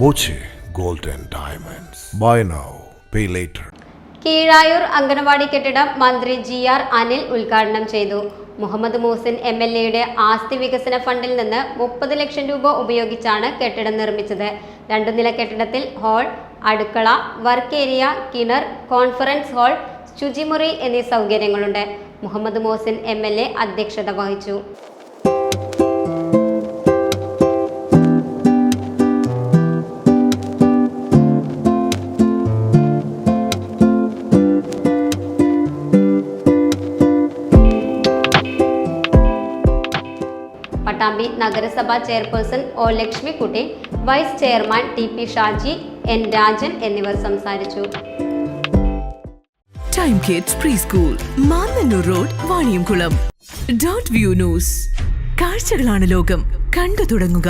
Boche Gold and Diamonds. Buy now, pay later. Keezhayur anganwadi കെട്ടിടം മന്ത്രി GR Anil ഉദ്ഘാടനം ചെയ്തു. മുഹമ്മദ് മൂസിൻ MLAയുടെ ആസ്തി വികസന ഫണ്ടിൽ നിന്ന് 30 ലക്ഷം രൂപ ഉപയോഗിച്ചാണ് കെട്ടിടം നിർമ്മിച്ചത്. 2 നില കെട്ടിടത്തിൽ ഹാൾ, അടുക്കള, വർക്ക് ഏരിയ, കിണർ, കോൺഫറൻസ് ഹാൾ, ശുചിമുറി എന്നീ സൗകര്യങ്ങളുണ്ട്. മുഹമ്മദ് മൂസിൻ MLA അധ്യക്ഷത വഹിച്ചു. പട്ടാമ്പി നഗരസഭാ chairperson O. Lakshmikutty, vice chairman TP Shaji, N. Rajan എന്നിവർ സംസാരിച്ചു. Time kids pre school, Mannanur road, Vaniyamkulam. Dot view news. കാഴ്ചകളാണ് ലോകം, കണ്ടു തുടങ്ങുക.